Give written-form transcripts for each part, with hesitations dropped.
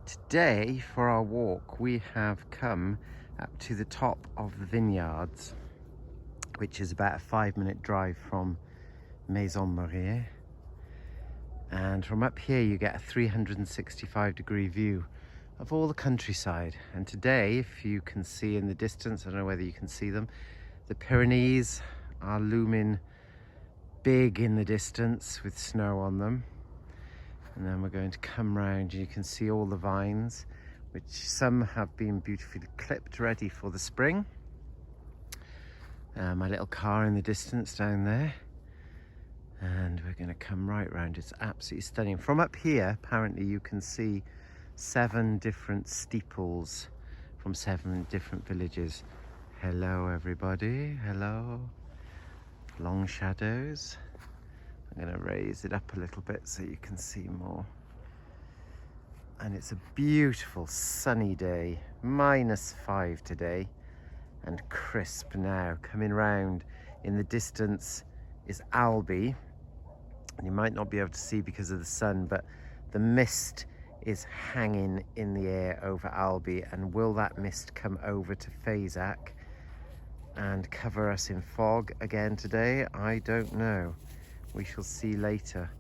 Today, for our walk, we have come up to the top of the vineyards, which is about a 5-minute drive from Maison Marie. And from up here, you get a 365-degree view of all the countryside. And today, if you can see in the distance, I don't know whether you can see them, the Pyrenees are looming big in the distance with snow on them. And then we're going to come round and you can see all the vines, which some have been beautifully clipped, ready for the spring. My little car in the distance down there. And we're going to come right round. It's absolutely stunning. From up here, apparently you can see 7 different steeples from 7 different villages. Hello everybody, hello. Long shadows. I'm going to raise it up a little bit so you can see more. And it's a beautiful sunny day, -5 today, and crisp now. Coming round in the distance is Albi. And you might not be able to see because of the sun, but the mist is hanging in the air over Albi. And will that mist come over to Faisac and cover us in fog again today? I don't know. We shall see later,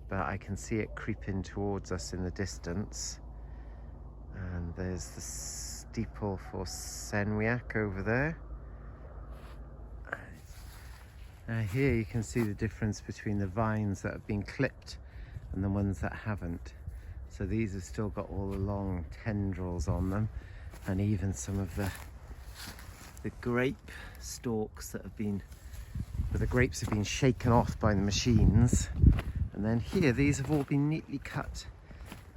but I can see it creeping towards us in the distance. And there's the steeple for Senwiac over there. Now here you can see the difference between the vines that have been clipped and the ones that haven't. So these have still got all the long tendrils on them, and even some of the grape stalks that have been, where the grapes have been shaken off by the machines. And then here, these have all been neatly cut,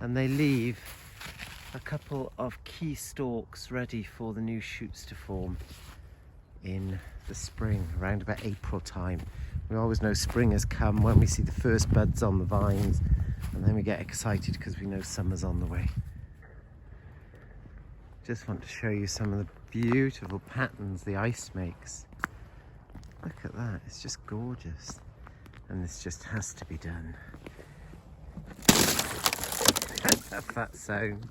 and they leave a couple of key stalks ready for the new shoots to form in the spring, around about April time. We always know spring has come when we see the first buds on the vines, and then we get excited because we know summer's on the way. Just want to show you some of the beautiful patterns the ice makes. Look at that, it's just gorgeous. And this just has to be done. That sound.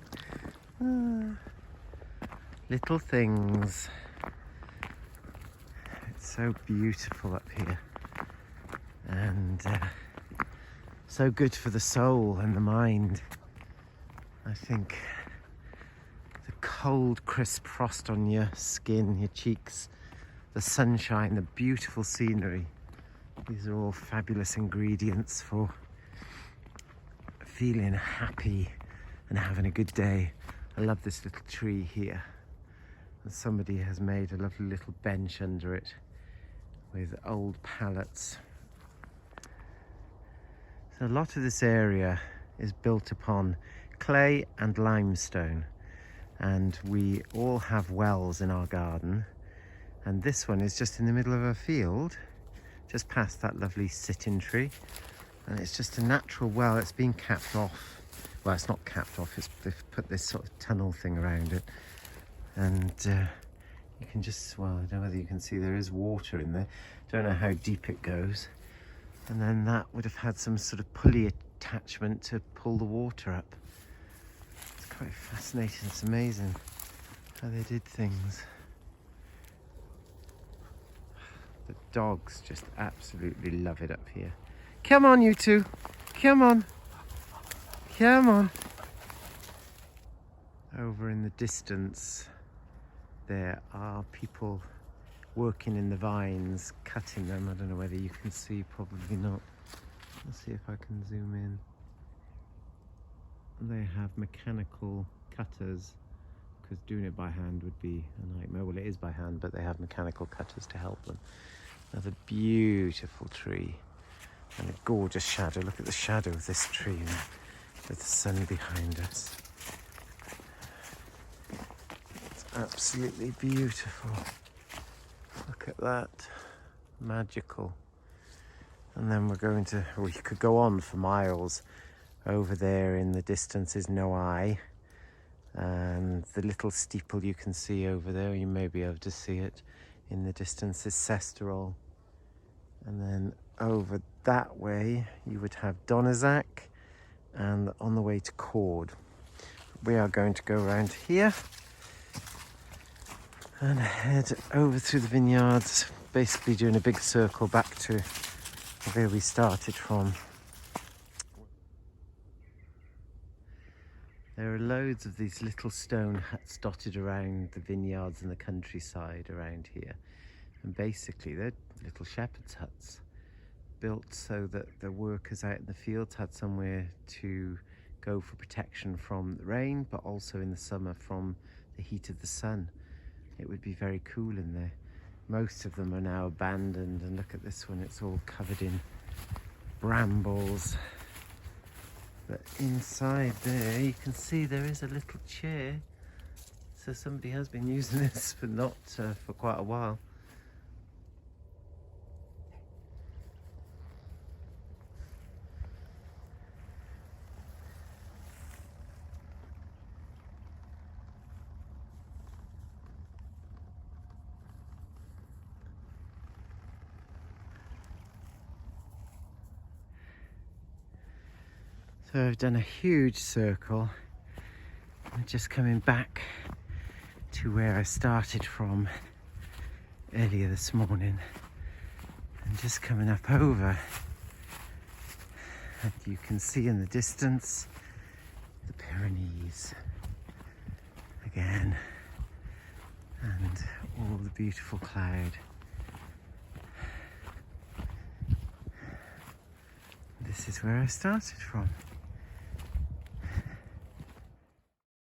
Little things. It's so beautiful up here. And so good for the soul and the mind. I think the cold, crisp frost on your skin, your cheeks, the sunshine, the beautiful scenery. These are all fabulous ingredients for feeling happy and having a good day. I love this little tree here. And somebody has made a lovely little bench under it with old pallets. So a lot of this area is built upon clay and limestone. And we all have wells in our garden. And this one is just in the middle of a field, just past that lovely sit-in tree. And it's just a natural well. It's been capped off. Well, it's not capped off. They've put this sort of tunnel thing around it. And you can just, well, I don't know whether you can see there is water in there. Don't know how deep it goes. And then that would have had some sort of pulley attachment to pull the water up. It's quite fascinating. It's amazing how they did things. The dogs just absolutely love it up here. Come on, you two. Come on. Come on. Over in the distance, there are people working in the vines, cutting them. I don't know whether you can see, probably not. Let's see if I can zoom in. They have mechanical cutters, because doing it by hand would be a nightmare. Well, it is by hand, but they have mechanical cutters to help them. Another beautiful tree and a gorgeous shadow. Look at the shadow of this tree now, with the sun behind us. It's absolutely beautiful. Look at that. Magical. And then we're going to, well, you could go on for miles. Over there in the distance is Noailles. And the little steeple you can see over there, you may be able to see it in the distance, is Sesterol. And then over that way you would have Donazac, and on the way to Cord. we are going to go around here and head over through the vineyards, basically doing a big circle back to where we started from. There are loads of these little stone huts dotted around the vineyards and the countryside around here. And basically they're little shepherd's huts, built so that the workers out in the fields had somewhere to go for protection from the rain, but also in the summer from the heat of the sun. It would be very cool in there. Most of them are now abandoned, and look at this one, it's all covered in brambles. But inside there you can see there is a little chair, so somebody has been using this, but not for quite a while. So I've done a huge circle. I'm just coming back to where I started from earlier this morning and just coming up over. And you can see in the distance the Pyrenees again and all the beautiful cloud. This is where I started from.